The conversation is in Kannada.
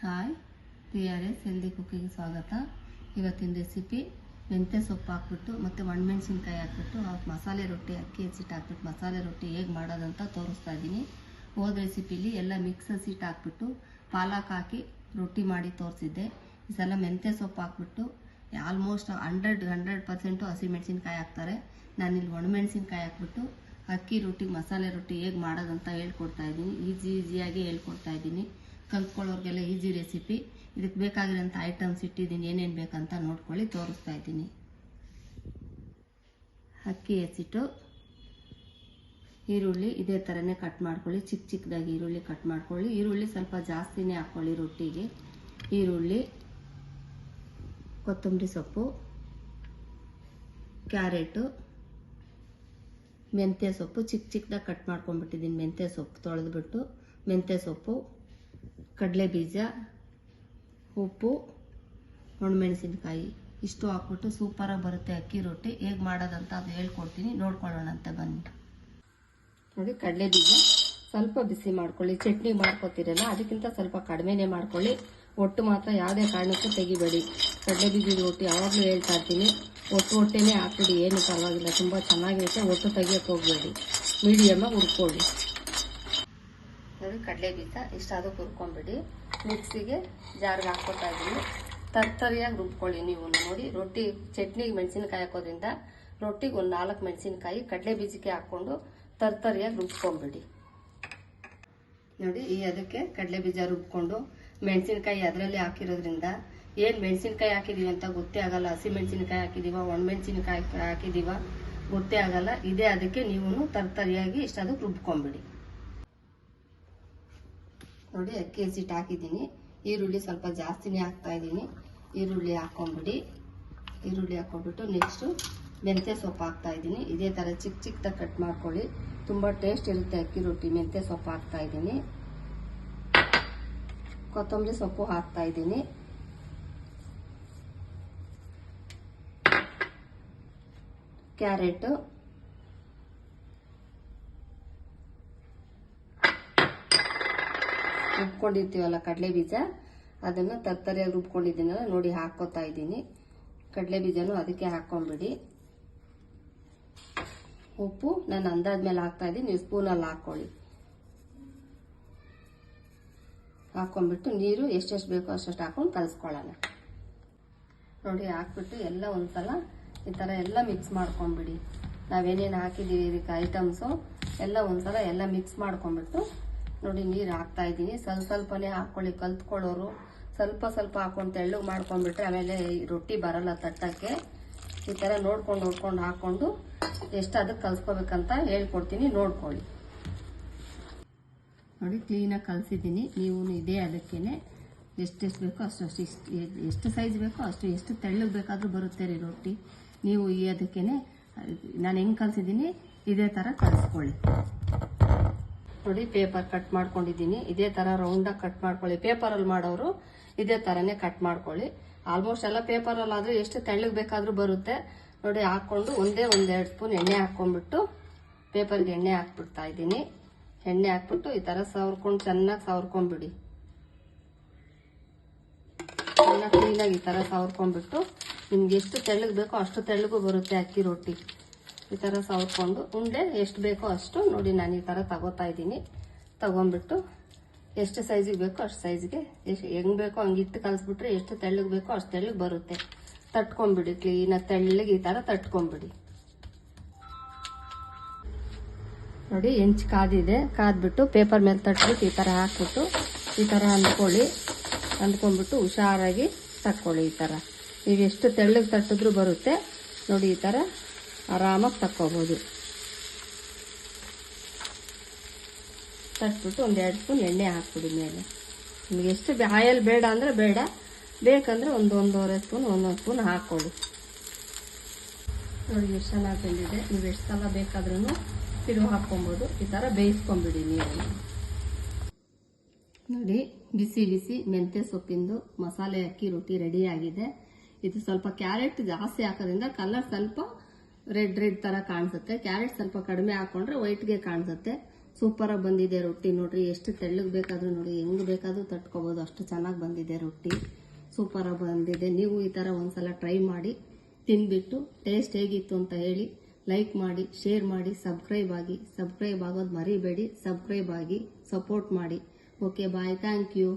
ಹಾಯ್, TRS ಹೆಲ್ದಿ ಕುಕ್ಕಿಂಗ್ ಸ್ವಾಗತ. ಇವತ್ತಿನ ರೆಸಿಪಿ ಮೆಂತ್ಯ ಸೊಪ್ಪು ಹಾಕ್ಬಿಟ್ಟು ಮತ್ತು ಒಣಮೆಣಸಿನ್ಕಾಯಿ ಹಾಕ್ಬಿಟ್ಟು ಮಸಾಲೆ ರೊಟ್ಟಿ, ಅಕ್ಕಿ ಹಸಿಟ್ಟು ಹಾಕ್ಬಿಟ್ಟು ಮಸಾಲೆ ರೊಟ್ಟಿ ಹೇಗೆ ಮಾಡೋದಂತ ತೋರಿಸ್ತಾ ಇದ್ದೀನಿ. ಹೋದ ರೆಸಿಪಿಲಿ ಎಲ್ಲ ಮಿಕ್ಸ್ ಹಸಿಟ್ಟು ಹಾಕ್ಬಿಟ್ಟು ಪಾಲಕ್ ಹಾಕಿ ರೊಟ್ಟಿ ಮಾಡಿ ತೋರಿಸಿದ್ದೆ. ಈ ಸಲ ಮೆಂತ್ಯ ಸೊಪ್ಪು ಹಾಕ್ಬಿಟ್ಟು ಆಲ್ಮೋಸ್ಟ್ 100% ಹಸಿಮೆಣಸಿನ್ಕಾಯಿ ಹಾಕ್ತಾರೆ. ನಾನಿಲ್ಲಿ ಒಣಮೆಣಸಿನ್ಕಾಯಿ ಹಾಕ್ಬಿಟ್ಟು ಅಕ್ಕಿ ರೊಟ್ಟಿ, ಮಸಾಲೆ ರೊಟ್ಟಿ ಹೇಗೆ ಮಾಡೋದಂತ ಹೇಳ್ಕೊಡ್ತಾ ಇದ್ದೀನಿ. ಈಸಿಯಾಗಿ ಹೇಳ್ಕೊಡ್ತಾ ಇದ್ದೀನಿ. ಕಲ್ತ್ಕೊಳ್ಳೋರಿಗೆಲ್ಲ ಈಸಿ ರೆಸಿಪಿ. ಇದಕ್ಕೆ ಬೇಕಾಗಿರೋಂಥ ಐಟಮ್ಸ್ ಇಟ್ಟಿದ್ದೀನಿ, ಏನೇನು ಬೇಕಂತ ನೋಡ್ಕೊಳ್ಳಿ, ತೋರಿಸ್ತಾ ಇದ್ದೀನಿ. ಅಕ್ಕಿ ಹಸಿಟ್ಟು, ಈರುಳ್ಳಿ ಇದೇ ಥರನೇ ಕಟ್ ಮಾಡ್ಕೊಳ್ಳಿ, ಚಿಕ್ಕದಾಗಿ ಈರುಳ್ಳಿ ಕಟ್ ಮಾಡ್ಕೊಳ್ಳಿ. ಈರುಳ್ಳಿ ಸ್ವಲ್ಪ ಜಾಸ್ತಿನೇ ಹಾಕ್ಕೊಳ್ಳಿ ರೊಟ್ಟಿಗೆ. ಈರುಳ್ಳಿ, ಕೊತ್ತಂಬರಿ ಸೊಪ್ಪು, ಕ್ಯಾರೆಟು, ಮೆಂತ್ಯ ಸೊಪ್ಪು ಚಿಕ್ಕದಾಗಿ ಕಟ್ ಮಾಡ್ಕೊಂಡ್ಬಿಟ್ಟಿದ್ದೀನಿ. ಮೆಂತ್ಯ ಸೊಪ್ಪು ತೊಳೆದ್ಬಿಟ್ಟು, ಮೆಂತ್ಯ ಸೊಪ್ಪು, ಕಡಲೆ ಬೀಜ, ಉಪ್ಪು, ಒಣಮೆಣಸಿನ್ಕಾಯಿ ಇಷ್ಟು ಹಾಕ್ಬಿಟ್ಟು ಸೂಪರಾಗಿ ಬರುತ್ತೆ ಅಕ್ಕಿ ರೊಟ್ಟಿ. ಹೇಗೆ ಮಾಡೋದಂತ ಅದು ಹೇಳ್ಕೊಡ್ತೀನಿ, ನೋಡ್ಕೊಳ್ಳೋಣಂತೆ ಬನ್ನಿ. ನೋಡಿ, ಕಡಲೆ ಬೀಜ ಸ್ವಲ್ಪ ಬಿಸಿ ಮಾಡ್ಕೊಳ್ಳಿ. ಚಟ್ನಿ ಮಾಡ್ಕೊತೀರಲ್ಲ ಅದಕ್ಕಿಂತ ಸ್ವಲ್ಪ ಕಡಿಮೆನೇ ಮಾಡ್ಕೊಳ್ಳಿ. ಒಟ್ಟು ಮಾತ್ರ ಯಾವುದೇ ಕಾರಣಕ್ಕೂ ತೆಗಿಬೇಡಿ. ಕಡಲೆ ಬೀಜದ ರೊಟ್ಟಿ ಯಾವಾಗಲೂ ಹೇಳ್ತಾ ಇರ್ತೀನಿ, ಒಟ್ಟೆನೇ ಹಾಕ್ಬಿಡಿ, ಏನು ಪರವಾಗಿಲ್ಲ, ತುಂಬ ಚೆನ್ನಾಗಿರುತ್ತೆ. ಒಟ್ಟು ತೆಗಿಯೋಕೆ ಹೋಗಬೇಡಿ, ಮೀಡಿಯಮಾಗಿ ಹುರ್ಕೊಳ್ಳಿ. ನೋಡಿ, ಕಡಲೆ ಬೀಜ ಇಷ್ಟಾದರೂ ಹುರ್ಕೊಂಡ್ಬಿಡಿ. ಮಿಕ್ಸಿಗೆ ಜಾರ್ಗೆ ಹಾಕ್ಕೊತಾ ಇದ್ದೀನಿ. ತರ್ತರಿಯಾಗಿ ರುಬ್ಕೊಳ್ಳಿ. ನೀವು ನೋಡಿ, ರೊಟ್ಟಿ ಚಟ್ನಿಗೆ ಮೆಣಸಿನ್ಕಾಯಿ ಹಾಕೋದ್ರಿಂದ ರೊಟ್ಟಿಗೆ ಒಂದು 4 ಮೆಣಸಿನ್ಕಾಯಿ ಕಡಲೆ ಬೀಜಕ್ಕೆ ಹಾಕ್ಕೊಂಡು ತರ್ತರಿಯಾಗಿ ರುಬ್ಕೊಂಡ್ಬಿಡಿ. ನೋಡಿ, ಅದಕ್ಕೆ ಕಡಲೆ ಬೀಜ ರುಬ್ಕೊಂಡು ಮೆಣಸಿನ್ಕಾಯಿ ಅದರಲ್ಲಿ ಹಾಕಿರೋದ್ರಿಂದ ಏನು ಮೆಣಸಿನ್ಕಾಯಿ ಹಾಕಿದೀವಿ ಅಂತ ಗೊತ್ತೇ ಆಗಲ್ಲ. ಹಸಿ ಮೆಣಸಿನ್ಕಾಯಿ ಹಾಕಿದೀವ, ಒಣಮೆಣಸಿನ್ಕಾಯಿ ಹಾಕಿದೀವ ಗೊತ್ತೇ ಆಗಲ್ಲ. ಇದೇ ಅದಕ್ಕೆ ನೀವು ತರ್ತರಿಯಾಗಿ ಇಷ್ಟಾದಕ್ಕೆ ರುಬ್ಕೊಂಡ್ಬಿಡಿ. ನೋಡಿ, ಅಕ್ಕಿ ಹಸಿಟ್ಟು ಹಾಕಿದ್ದೀನಿ. ಈರುಳ್ಳಿ ಸ್ವಲ್ಪ ಜಾಸ್ತಿನೇ ಹಾಕ್ತಾ ಇದ್ದೀನಿ. ಈರುಳ್ಳಿ ಹಾಕ್ಕೊಂಡ್ಬಿಡಿ. ಈರುಳ್ಳಿ ಹಾಕ್ಕೊಂಡ್ಬಿಟ್ಟು ನೆಕ್ಸ್ಟು ಮೆಂತ್ಯ ಸೊಪ್ಪು ಹಾಕ್ತಾ ಇದ್ದೀನಿ. ಇದೇ ಥರ ಚಿಕ್ಕದಾಗಿ ಕಟ್ ಮಾಡ್ಕೊಳ್ಳಿ, ತುಂಬ ಟೇಸ್ಟ್ ಇರುತ್ತೆ ಅಕ್ಕಿ ರೊಟ್ಟಿ. ಮೆಂತ್ಯ ಸೊಪ್ಪು ಹಾಕ್ತಾ ಇದ್ದೀನಿ. ಕೊತ್ತಂಬರಿ ಸೊಪ್ಪು ಹಾಕ್ತಾ ಇದ್ದೀನಿ. ಕ್ಯಾರೆಟು, ರುಬ್ಕೊಂಡಿರ್ತೀವಲ್ಲ ಕಡಲೆ ಬೀಜ, ಅದನ್ನು ತರ್ತರಿಯಾಗಿ ರುಬ್ಕೊಂಡಿದ್ದೀನಲ್ಲ ನೋಡಿ, ಹಾಕ್ಕೋತಾ ಇದ್ದೀನಿ. ಕಡಲೆ ಬೀಜನೂ ಅದಕ್ಕೆ ಹಾಕ್ಕೊಂಡ್ಬಿಡಿ. ಉಪ್ಪು ನಾನು ಅಂದಾಜ್ ಮೇಲೆ ಹಾಕ್ತಾ ಇದ್ದೀನಿ, ನೀವು ಸ್ಪೂನಲ್ಲಿ ಹಾಕ್ಕೊಳ್ಳಿ. ಹಾಕ್ಕೊಂಡ್ಬಿಟ್ಟು ನೀರು ಎಷ್ಟೆಷ್ಟು ಬೇಕೋ ಅಷ್ಟು ಹಾಕೊಂಡು ಕಲಿಸ್ಕೊಳ್ಳೋಣ. ನೋಡಿ, ಹಾಕ್ಬಿಟ್ಟು ಎಲ್ಲ ಒಂದ್ಸಲ ಈ ಥರ ಎಲ್ಲ ಮಿಕ್ಸ್ ಮಾಡ್ಕೊಂಡ್ಬಿಡಿ. ನಾವೇನೇನು ಹಾಕಿದ್ದೀವಿ ಇದಕ್ಕೆ ಐಟಮ್ಸು ಎಲ್ಲ ಒಂದ್ಸಲ ಎಲ್ಲ ಮಿಕ್ಸ್ ಮಾಡ್ಕೊಂಡ್ಬಿಟ್ಟು ನೋಡಿ, ನೀರು ಹಾಕ್ತಾ ಇದ್ದೀನಿ. ಸ್ವಲ್ಪನೇ ಹಾಕ್ಕೊಳ್ಳಿ. ಕಲ್ತ್ಕೊಳ್ಳೋರು ಸ್ವಲ್ಪ ಹಾಕೊಂಡು ತೆಳ್ಳಗೆ ಮಾಡ್ಕೊಂಡ್ಬಿಟ್ರೆ ಆಮೇಲೆ ರೊಟ್ಟಿ ಬರಲ್ಲ ತಟ್ಟಕ್ಕೆ. ಈ ಥರ ನೋಡ್ಕೊಂಡು ಹಾಕ್ಕೊಂಡು ಎಷ್ಟು ಅದಕ್ಕೆ ಕಲ್ಸ್ಕೋಬೇಕಂತ ಹೇಳ್ಕೊಡ್ತೀನಿ, ನೋಡ್ಕೊಳ್ಳಿ. ನೋಡಿ, ಕ್ಲೀನಾಗಿ ಕಲಸಿದ್ದೀನಿ. ನೀವು ಇದೇ ಅದಕ್ಕೇನೆ ಎಷ್ಟೆಷ್ಟು ಬೇಕೋ ಅಷ್ಟು ಎಷ್ಟು ಸೈಜ್ ಬೇಕೋ ಅಷ್ಟು, ಎಷ್ಟು ತೆಳ್ಳಗೆ ಬೇಕಾದರೂ ಬರುತ್ತೆ ರೀ ರೊಟ್ಟಿ. ನೀವು ಈ ಅದಕ್ಕೇನೆ ನಾನು ಹೆಂಗೆ ಕಲಿಸಿದ್ದೀನಿ ಇದೇ ಥರ ಕಲಿಸ್ಕೊಳ್ಳಿ. ನೋಡಿ, ಪೇಪರ್ ಕಟ್ ಮಾಡ್ಕೊಂಡಿದ್ದೀನಿ. ಇದೇ ಥರ ರೌಂಡಾಗಿ ಕಟ್ ಮಾಡ್ಕೊಳ್ಳಿ. ಪೇಪರಲ್ಲಿ ಮಾಡೋರು ಇದೇ ಥರನೇ ಕಟ್ ಮಾಡ್ಕೊಳ್ಳಿ. ಆಲ್ಮೋಸ್ಟ್ ಎಲ್ಲ ಪೇಪರಲ್ಲಾದರೂ ಎಷ್ಟು ತೆಳ್ಳಗೆ ಬೇಕಾದರೂ ಬರುತ್ತೆ. ನೋಡಿ, ಹಾಕ್ಕೊಂಡು ಒಂದೆರಡು ಸ್ಪೂನ್ ಎಣ್ಣೆ ಹಾಕ್ಕೊಂಡ್ಬಿಟ್ಟು ಪೇಪರ್ಗೆ ಎಣ್ಣೆ ಹಾಕ್ಬಿಡ್ತಾ ಇದ್ದೀನಿ. ಎಣ್ಣೆ ಹಾಕ್ಬಿಟ್ಟು ಈ ಥರ ಚೆನ್ನಾಗಿ ಸವರ್ಕೊಂಡ್ಬಿಡಿ. ಚೆನ್ನಾಗಿ ಕ್ಲೀನಾಗಿ ಈ ಥರ ಸವರ್ಕೊಂಡ್ಬಿಟ್ಟು ನಿಮ್ಗೆ ಎಷ್ಟು ತೆಳ್ಳಗೆ ಬೇಕೋ ಅಷ್ಟು ತೆಳ್ಳಗೂ ಬರುತ್ತೆ ಅಕ್ಕಿ ರೊಟ್ಟಿ. ಈ ಥರ ಸವರ್ಕೊಂಡು ಉಂಡೆ ಎಷ್ಟು ಬೇಕೋ ಅಷ್ಟು ನೋಡಿ, ನಾನು ಈ ಥರ ತಗೋತಾ ಇದ್ದೀನಿ. ತಗೊಂಡ್ಬಿಟ್ಟು ಎಷ್ಟು ಸೈಜಿಗೆ ಬೇಕೋ ಅಷ್ಟು ಸೈಜ್ಗೆ ಹೆಂಗೆ ಬೇಕೋ ಹಂಗೆ ಇಟ್ಟು ಕಲಿಸ್ಬಿಟ್ರೆ ಎಷ್ಟು ತೆಳ್ಳಗೆ ಬೇಕೋ ಅಷ್ಟು ತೆಳ್ಳಗೆ ಬರುತ್ತೆ. ತಟ್ಕೊಂಡ್ಬಿಡಿ, ಕ್ಲೀನಾಗಿ ತೆಳ್ಳಗೆ ಈ ಥರ ತಟ್ಕೊಂಡ್ಬಿಡಿ. ನೋಡಿ, ಹೆಂಚು ಕಾದಿದೆ. ಕಾದ್ಬಿಟ್ಟು ಪೇಪರ್ ಮೇಲೆ ತಟ್ಬಿಟ್ಟು ಈ ಥರ ಹಾಕ್ಬಿಟ್ಟು ಈ ಥರ ಅಂದ್ಕೊಂಡ್ಬಿಟ್ಟು ಹುಷಾರಾಗಿ ತಕ್ಕೊಳ್ಳಿ. ಈ ಥರ ನೀವು ಎಷ್ಟು ತೆಳ್ಳಗೆ ತಟ್ಟಿದ್ರೂ ಬರುತ್ತೆ ನೋಡಿ. ಈ ಥರ ಆರಾಮಾಗಿ ತಕ್ಕೋಬೋದು. ತಟ್ಬಿಟ್ಟು 1-2 ಸ್ಪೂನ್ ಎಣ್ಣೆ ಹಾಕ್ಬಿಡಿ ಮೇಲೆ. ನಿಮಗೆ ಎಷ್ಟು ಆಯಲ್ ಬೇಡ ಅಂದರೆ ಬೇಡ, ಬೇಕಂದರೆ 1-1.5 ಸ್ಪೂನ್ 1 ಸ್ಪೂನ್ ಹಾಕ್ಕೊಳ್ಳಿ. ನೋಡಿ, ಎಷ್ಟು ಚೆನ್ನಾಗಿ ಬಂದಿದೆ. ನೀವು ಎಷ್ಟು ಸಲ ಬೇಕಾದ್ರೂ ತಿರುವು ಹಾಕ್ಕೊಬೋದು. ಈ ಥರ ಬೇಯಿಸ್ಕೊಂಬಿಡಿ ನೀವು. ನೋಡಿ, ಬಿಸಿ ಮೆಂತ್ಯ ಸೊಪ್ಪಿಂದು ಮಸಾಲೆ ಅಕ್ಕಿ ರೊಟ್ಟಿ ರೆಡಿ ಆಗಿದೆ. ಇದು ಸ್ವಲ್ಪ ಕ್ಯಾರೆಟ್ ಜಾಸ್ತಿ ಹಾಕೋದ್ರಿಂದ ಕಲರ್ ಸ್ವಲ್ಪ ರೆಡ್ ಥರ ಕಾಣಿಸುತ್ತೆ. ಕ್ಯಾರೆಟ್ ಸ್ವಲ್ಪ ಕಡಿಮೆ ಹಾಕೊಂಡ್ರೆ ವೈಟ್ಗೆ ಕಾಣಿಸುತ್ತೆ. ಸೂಪರಾಗಿ ಬಂದಿದೆ ರೊಟ್ಟಿ. ನೋಡ್ರಿ ಎಷ್ಟು ತೆಳ್ಳಗೆ ಬೇಕಾದರೂ ನೋಡಿ, ಹೆಂಗೆ ಬೇಕಾದರೂ ತಟ್ಕೋಬೋದು, ಅಷ್ಟು ಚೆನ್ನಾಗಿ ಬಂದಿದೆ ರೊಟ್ಟಿ. ಸೂಪರಾಗಿ ಬಂದಿದೆ. ನೀವು ಈ ಥರ ಒಂದ್ಸಲ ಟ್ರೈ ಮಾಡಿ ತಿಂದ್ಬಿಟ್ಟು ಟೇಸ್ಟ್ ಹೇಗಿತ್ತು ಅಂತ ಹೇಳಿ. ಲೈಕ್ ಮಾಡಿ, ಶೇರ್ ಮಾಡಿ, ಸಬ್ಸ್ಕ್ರೈಬ್ ಆಗೋದು ಮರಿಬೇಡಿ. ಸಬ್ಸ್ಕ್ರೈಬ್ ಆಗಿ ಸಪೋರ್ಟ್ ಮಾಡಿ. Okay, bye, thank you.